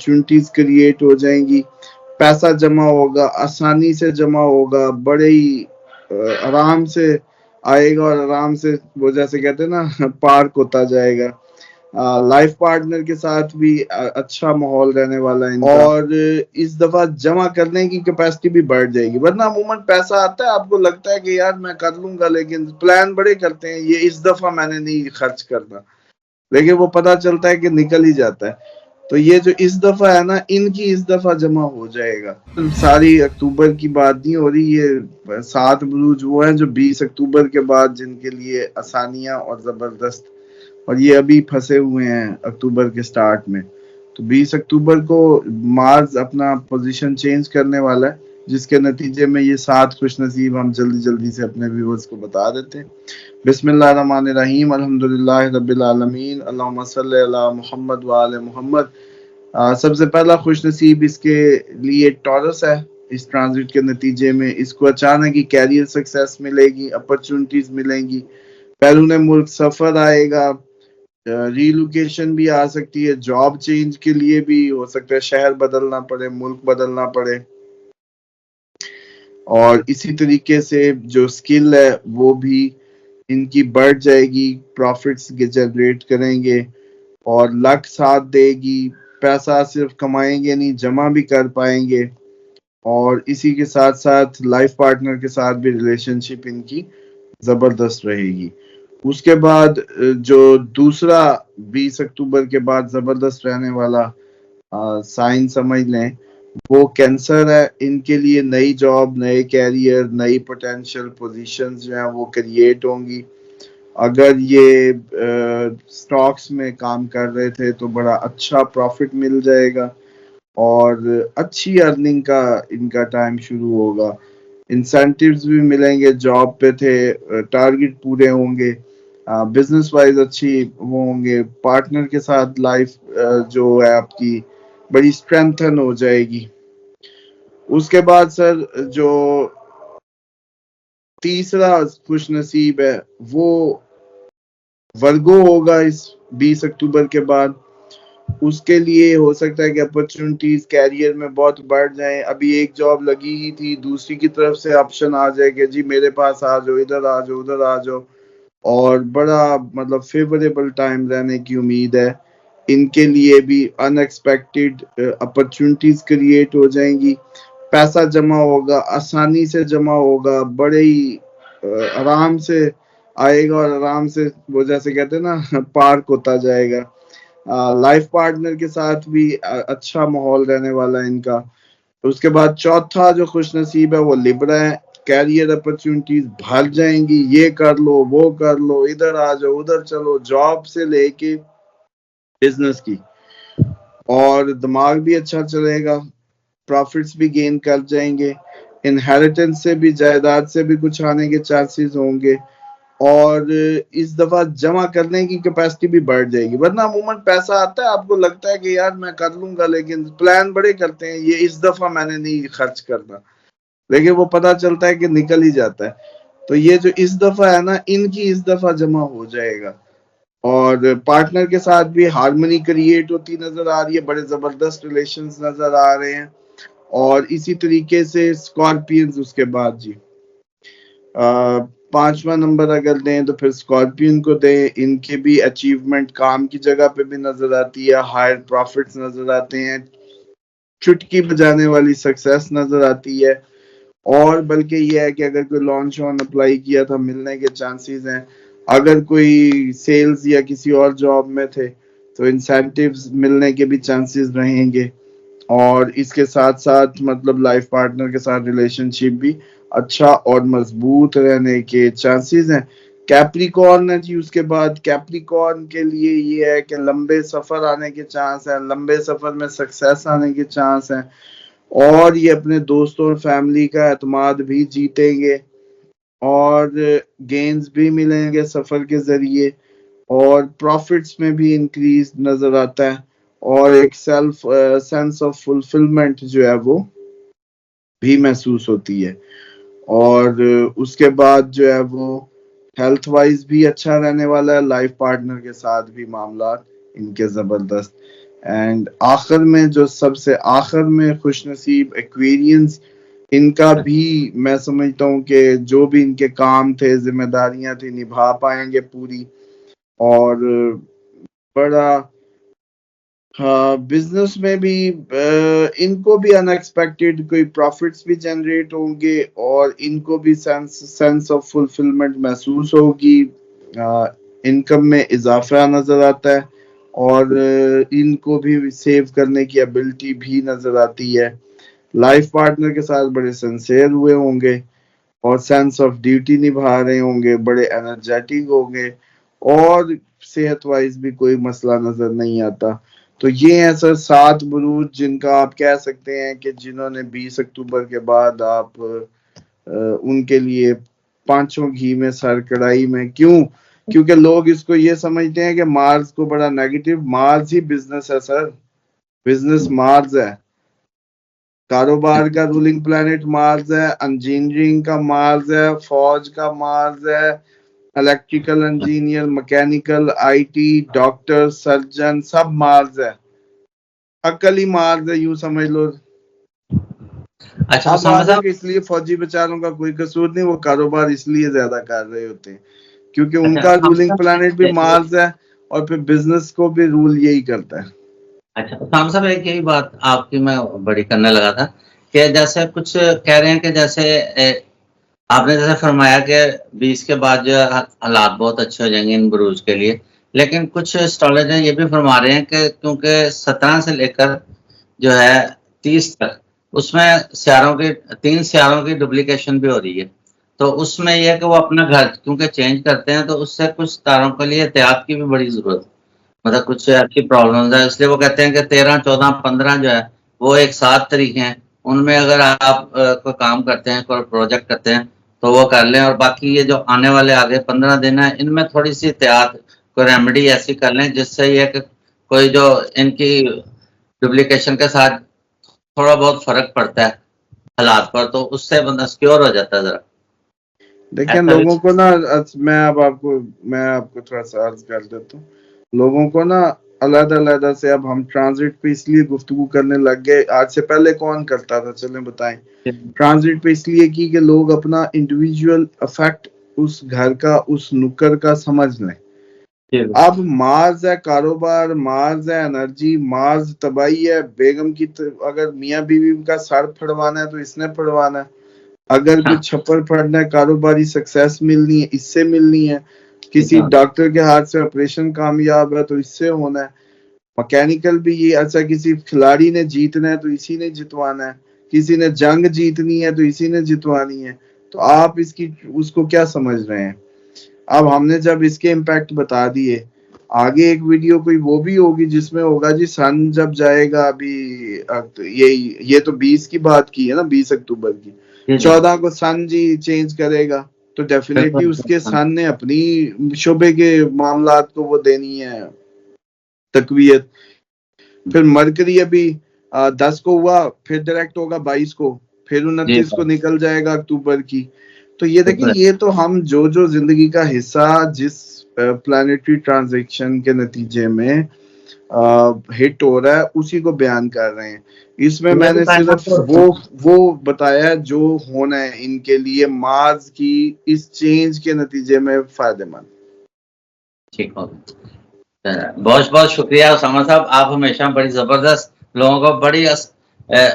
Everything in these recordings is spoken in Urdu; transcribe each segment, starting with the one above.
اپرچونٹیز کریٹ ہو جائیں گی، پیسہ جمع ہوگا، آسانی سے جمع ہوگا، بڑے ہی آرام سے آئے گا، اور آرام سے وہ جیسے کہتے ہیں نا پارک ہوتا جائے گا۔ لائف پارٹنر کے ساتھ بھی اچھا ماحول رہنے والا ہے ان کا، اور اس دفعہ جمع کرنے کی کیپیسٹی بھی بڑھ جائے گی۔ ورنہ عموماً پیسہ آتا ہے، آپ کو لگتا ہے کہ یار میں کر لوں گا، لیکن پلان بڑے کرتے ہیں، یہ اس دفعہ میں نے نہیں خرچ کرنا، لیکن وہ پتہ چلتا ہے کہ نکل ہی جاتا ہے۔ تو یہ جو اس دفعہ ہے نا، ان کی اس دفعہ جمع ہو جائے گا۔ ساری اکتوبر کی بات نہیں ہو رہی، یہ 7 بروج وہ ہیں جو 20 اکتوبر کے بعد جن کے لیے آسانیاں اور زبردست، اور یہ ابھی پھنسے ہوئے ہیں اکتوبر کے سٹارٹ میں۔ تو 20 اکتوبر کو مارس اپنا پوزیشن چینج کرنے والا ہے، جس کے نتیجے میں یہ 7 خوش نصیب ہم جلدی سے اپنے ویورز کو بتا دیتے ہیں۔ بسم اللہ الرحمن الرحیم، الحمدللہ رب العالمین، اللہم صلی علی محمد وآل محمد۔ سب سے پہلا خوش نصیب اس کے لیے ٹورس ہے۔ اس ٹرانزٹ کے نتیجے میں اس کو اچانک ہی کیریئر سکسیس ملے گی، اپرچونٹیز ملیں گی، بیرون ملک سفر آئے گا، ری لوکیشن بھی آ سکتی ہے، جاب چینج کے لیے بھی ہو سکتا ہے شہر بدلنا پڑے، ملک بدلنا پڑے، اور اسی طریقے سے جو سکل ہے وہ بھی ان کی بڑھ جائے گی، پروفٹس جنریٹ کریں گے، اور لک ساتھ دے گی، پیسہ صرف کمائیں گے نہیں جمع بھی کر پائیں گے، اور اسی کے ساتھ ساتھ لائف پارٹنر کے ساتھ بھی ریلیشن شپ ان کی زبردست رہے گی۔ اس کے بعد جو دوسرا 20 اکتوبر کے بعد زبردست رہنے والا سائن سمجھ لیں، وہ کینسر ہے۔ ان کے لیے نئی جاب، نئے کیریئر، نئی پوٹینشیل پوزیشنز جو ہیں وہ کریٹ ہوں گی۔ اگر یہ سٹاکس میں کام کر رہے تھے تو بڑا اچھا پروفٹ مل جائے گا، اور اچھی ارننگ کا ان کا ٹائم شروع ہوگا۔ انسینٹیوز بھی ملیں گے، جاب پہ تھے، ٹارگٹ پورے ہوں گے، بزنس وائز اچھی وہ ہوں گے، پارٹنر کے ساتھ لائف جو ہے آپ کی بڑی اسٹرینتھن ہو جائے گی۔ اس کے بعد سر جو تیسرا خوش نصیب ہے وہ ورگو ہوگا اس 20 اکتوبر کے بعد۔ اس کے لیے ہو سکتا ہے کہ اپرچونٹیز کیریئر میں بہت بڑھ جائیں۔ ابھی ایک جاب لگی ہی تھی، دوسری کی طرف سے آپشن آ جائے کہ جی میرے پاس آ جاؤ، ادھر آ جاؤ، ادھر آ جاؤ، اور بڑا مطلب فیوریبل ٹائم رہنے کی امید ہے۔ ان کے لیے بھی ان ایکسپیکٹڈ اپرچونٹیز کریٹ ہو جائیں گی، پیسہ جمع ہوگا، آسانی سے جمع ہوگا، بڑے ہی آرام سے آئے گا، اور آرام سے وہ جیسے کہتے ہیں نا پارک ہوتا جائے گا۔ لائف پارٹنر کے ساتھ بھی اچھا ماحول رہنے والا ہے ان کا۔ اس کے بعد چوتھا جو خوش نصیب ہے وہ لبرا ہے۔ کیریئر اپرچونٹیز بھر جائیں گی، یہ کر لو، وہ کر لو، ادھر آ جاؤ، ادھر چلو، جاب سے لے کے بزنس کی، اور دماغ بھی اچھا چلے گا، پروفٹس بھی گین کر جائیں گے، انہیریٹنس سے بھی، جائیداد سے بھی کچھ آنے کے چانسز ہوں گے، اور اس دفعہ جمع کرنے کی کیپیسٹی بھی بڑھ جائے گی۔ ورنہ عموماً پیسہ آتا ہے، آپ کو لگتا ہے کہ یار میں کر لوں گا، لیکن پلان بڑے کرتے ہیں، یہ اس دفعہ میں نے نہیں خرچ کرنا، لیکن وہ پتہ چلتا ہے کہ نکل ہی جاتا ہے۔ تو یہ جو اس دفعہ ہے نا، ان کی اس دفعہ جمع ہو جائے گا، اور پارٹنر کے ساتھ بھی ہارمنی کریٹ ہوتی نظر آ رہی ہے، بڑے زبردست ریلیشنز نظر آ رہے ہیں۔ اور اسی طریقے سے اسکارپینز اس کے بعد جی 5واں نمبر اگر دیں تو پھر اسکارپین کو دیں۔ ان کے بھی اچیومنٹ کام کی جگہ پہ بھی نظر آتی ہے، ہائر پروفٹس نظر آتے ہیں، چٹکی بجانے والی سکسیس نظر آتی ہے، اور بلکہ یہ ہے کہ اگر کوئی لانچ آن اپلائی کیا تھا ملنے کے چانسز ہیں، اگر کوئی سیلز یا کسی اور جاب میں تھے تو انسینٹیوز ملنے کے بھی چانسز رہیں گے، اور اس کے ساتھ ساتھ مطلب لائف پارٹنر کے ساتھ ریلیشن شپ بھی اچھا اور مضبوط رہنے کے چانسز ہیں۔ کیپریکارن ہے جی، اس کے بعد کیپریکارن کے لیے یہ ہے کہ لمبے سفر آنے کے چانس ہیں، لمبے سفر میں سکسیس آنے کے چانس ہیں، اور یہ اپنے دوستوں اور فیملی کا اعتماد بھی جیتیں گے، اور گینز بھی ملیں گے سفر کے ذریعے، اور پروفٹس میں بھی انکریز نظر آتا ہے، اور ایک سیلف سینس آف فلفلمنٹ جو ہے وہ بھی محسوس ہوتی ہے۔ اور اس کے بعد جو ہے وہ ہیلتھ وائز بھی اچھا رہنے والا ہے، لائف پارٹنر کے ساتھ بھی معاملات ان کے زبردست۔ اینڈ آخر میں جو سب سے آخر میں خوش نصیب ایکویرینس، ان کا بھی میں سمجھتا ہوں کہ جو بھی ان کے کام تھے، ذمہ داریاں تھیں، نبھا پائیں گے پوری، اور بڑا بزنس میں بھی ان کو بھی ان ایکسپیکٹڈ کوئی پروفٹس بھی جنریٹ ہوں گے، اور ان کو بھی سینس آف فلفلمنٹ محسوس ہوگی، انکم میں اضافہ نظر آتا ہے، اور ان کو بھی سیو کرنے کی ابیلٹی بھی نظر آتی ہے، لائف پارٹنر کے ساتھ بڑے سنسیئر ہوئے ہوں گے، اور سینس آف ڈیوٹی نبھا رہے ہوں گے، بڑے انرجیٹک ہوں گے، اور صحت وائز بھی کوئی مسئلہ نظر نہیں آتا۔ تو یہ ہیں سر 7 بروج جن کا آپ کہہ سکتے ہیں کہ جنہوں نے 20 اکتوبر کے بعد آپ ان کے لیے پانچوں گھی میں سر کڑائی میں، کیونکہ لوگ اس کو یہ سمجھتے ہیں کہ مارس کو بڑا نیگیٹو، مارس ہی بزنس ہے سر، بزنس مارس ہے، کاروبار کا رولنگ پلانٹ مارس ہے، انجینئرنگ کا مارس ہے، فوج کا مارس ہے، electrical engineer, mechanical, I T, doctor, surgeon, سب مارس ہے، عقل ہی مارس ہے، یوں سمجھ لو۔ اچھا اب اسامہ ماروں صاحب، کے اس لیے فوجی بیچاروں کا کوئی قصور نہیں، وہ کاروبار اس لیے زیادہ کر رہے ہوتے ہیں کیونکہ ان اچھا کا اسامہ رولنگ پلانٹ بھی صاحب، مارس ہے، اور پھر بزنس کو بھی رول یہی کرتا ہے۔ اچھا اسامہ صاحب، ایک یہی بات آپ کی میں بڑی کرنے لگا تھا کہ جیسے کچھ کہہ رہے ہیں کہ جیسے آپ نے جیسے فرمایا کہ 20 کے بعد جو حالات بہت اچھے ہو جائیں گے ان بروج کے لیے، لیکن کچھ اسٹرالوجر یہ بھی فرما رہے ہیں کہ کیونکہ 17 سے لے کر جو ہے 30 تک اس میں سیاروں کی 3 سیاروں کی ڈپلیکیشن بھی ہو رہی ہے، تو اس میں یہ ہے کہ وہ اپنا گھر کیونکہ چینج کرتے ہیں تو اس سے کچھ تاروں کے لیے احتیاط کی بھی بڑی ضرورت ہے، مطلب کچھ ایسی پرابلمز ہیں، اس لیے وہ کہتے ہیں کہ 13 14 15 جو ہے وہ ایک 7 طریقے ہیں، ان میں اگر آپ کوئی کام کرتے ہیں، کوئی پروجیکٹ کرتے ہیں تو وہ کر لیں، اور باقی یہ جو آنے والے آگے 15 دن ہیں ان میں تھوڑی سی احتیاط، کوئی ریمیڈی ایسی کر لیں جس سے یہ کہ کوئی جو ان کی ڈپلیکیشن کے ساتھ تھوڑا بہت فرق پڑتا ہے حالات پر، تو اس سے بندہ سکیور ہو جاتا ہے ذرا۔ دیکھیں ایسا بھی لوگوں کو نا، میں آپ کو تھوڑا سا عرض کر دیتا ہوں، لوگوں کو نا علیحدہ علیحدہ سے، اب ہم ٹرانزٹ پہ اس لیے گفتگو کرنے لگ گئے، آج سے پہلے کون کرتا تھا چلیں بتائیں، ٹرانزٹ پہ اس لیے کی کہ لوگ اپنا انڈیویجول افیکٹ اس گھر کا، اس نکر کا سمجھ لیں۔ اب مارز ہے کاروبار، مارز ہے انرجی، مارز تباہی ہے، بیگم کی اگر میاں بیوی کا سر پھڑوانا ہے تو اس نے پھڑوانا ہے، اگر کوئی چھپڑ پھڑنا ہے، کاروباری سکسیس ملنی ہے اس سے ملنی ہے، کسی ڈاکٹر کے ہاتھ سے آپریشن کامیاب ہے تو اس سے ہونا ہے، مکینیکل بھی یہ اچھا، کسی کھلاڑی نے جیتنا ہے تو اسی نے جتوانا ہے، کسی نے جنگ جیتنی ہے تو اسی نے جتوانی ہے، تو آپ اس کو کیا سمجھ رہے ہیں؟ اب ہم نے جب اس کے امپیکٹ بتا دیے، آگے ایک ویڈیو کوئی وہ بھی ہوگی جس میں ہوگا جی سن جب جائے گا، ابھی یہ تو 20 کی بات کی ہے نا، 20 اکتوبر کی، 14 کو سن جی چینج کرے گا، تو ڈیفینیٹلی اس کے سن نے اپنی شعبے کے معاملات کو وہ دینی ہے تقویت۔ پھر مرکری ابھی 10 کو ہوا، پھر ڈائریکٹ ہوگا 22 کو، پھر 29 کو نکل جائے گا اکتوبر کی۔ تو یہ دیکھیں، یہ تو ہم جو زندگی کا حصہ جس پلانیٹری ٹرانزیکشن کے نتیجے میں ہٹ ہو رہا ہے اسی کو بیان کر رہے ہیں، اس میں میں نے صرف وہ بتایا جو ہونا ہے ان کے لیے مارس کی اس چینج کے نتیجے میں فائدہ مند۔ ٹھیک ہو، بہت بہت شکریہ اسامہ صاحب، آپ ہمیشہ بڑی زبردست لوگوں کو بڑی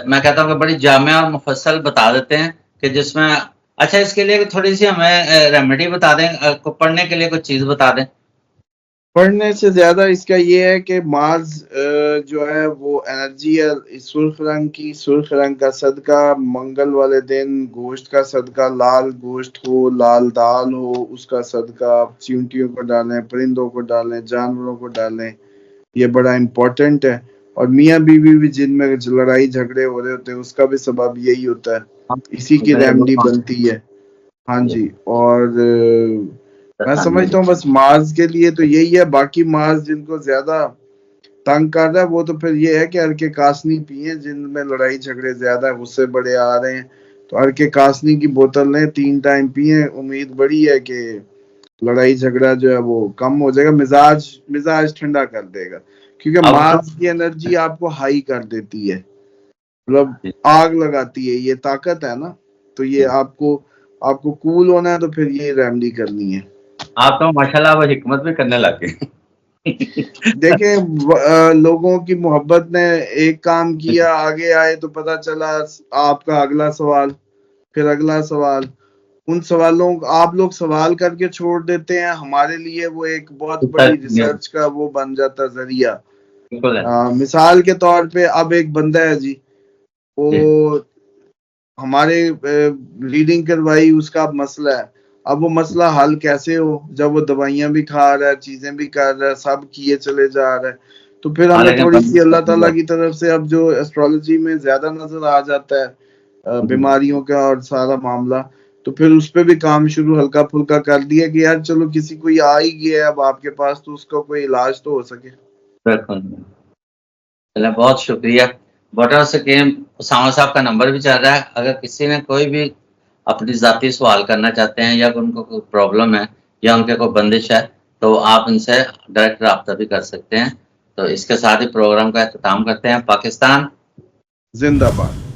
میں کہتا ہوں کہ بڑی جامع اور مفصل بتا دیتے ہیں کہ جس میں اچھا اس کے لیے تھوڑی سی ہمیں ریمیڈی بتا دیں، پڑھنے کے لیے کچھ چیز بتا دیں۔ پڑھنے سے زیادہ اس کا یہ ہے کہ مارس جو ہے وہ انرجی ہے، سرخ رنگ کا صدقہ، منگل والے دن گوشت کا صدقہ، لال گوشت ہو، لال دال ہو، اس کا صدقہ چیونٹیوں کو ڈالیں، پرندوں کو ڈالیں، جانوروں کو ڈالیں، یہ بڑا امپورٹنٹ ہے۔ اور میاں بیوی بھی جن میں لڑائی جھگڑے ہو رہے ہوتے ہیں اس کا بھی سبب یہی ہوتا ہے، اسی کی ریمیڈی بنتی ہے۔ ہاں جی، اور میں سمجھتا ہوں بس مارس کے لیے تو یہی ہے، باقی مارس جن کو زیادہ تنگ کر رہا ہے وہ تو پھر یہ ہے کہ ہلکے کاسنی پیئیں، جن میں لڑائی جھگڑے زیادہ ہے، غصے بڑے آ رہے ہیں تو ہلکے کاسنی کی بوتل لیں، 3 ٹائم پیئیں، امید بڑی ہے کہ لڑائی جھگڑا جو ہے وہ کم ہو جائے گا، مزاج ٹھنڈا کر دے گا، کیونکہ اب مارس کی انرجی آپ کو ہائی کر دیتی ہے، مطلب آگ لگاتی ہے، یہ طاقت ہے نا، تو یہ آپ کو کول ہونا ہے تو پھر یہ ریمیڈی کرنی ہے. آپ تو ماشاءاللہ وہ حکمت بھی کرنے لگ گئے. دیکھیں لوگوں کی محبت نے ایک کام کیا، آگے آئے تو پتا چلا آپ کا اگلا سوال، پھر اگلا سوال، ان سوالوں آپ لوگ سوال کر کے چھوڑ دیتے ہیں، ہمارے لیے وہ ایک بہت بڑی ریسرچ کا وہ بن جاتا ذریعہ. مثال کے طور پہ اب ایک بندہ ہے جی، وہ ہمارے ریڈنگ کروائی، اس کا اب مسئلہ ہے، اب وہ مسئلہ حل کیسے ہو جب وہ دوائیاں بھی کھا رہا ہے، چیزیں بھی کر رہا ہے، سب کیے چلے جا رہا ہے. تو پھر ہمیں تھوڑی سی اللہ تعالیٰ کی طرف سے اب جو ایسٹرالوجی میں زیادہ نظر آ جاتا ہے بیماریوں کا اور سارا معاملہ، تو پھر اس پہ بھی کام شروع ہلکا پھلکا کر دیا کہ یار چلو کسی کو یہ آ ہی گیا ہے اب آپ کے پاس، تو اس کا کوئی علاج تو ہو سکے. چلے بہت شکریہ. بٹر سکیم اسامہ صاحب کا نمبر بھی چل رہا ہے، اگر کسی نے کوئی بھی اپنی ذاتی سوال کرنا چاہتے ہیں یا ان کو کوئی پرابلم ہے یا ان کے کوئی بندش ہے تو آپ ان سے ڈائریکٹ رابطہ بھی کر سکتے ہیں. تو اس کے ساتھ ہی پروگرام کا اختتام کرتے ہیں. پاکستان زندہ باد.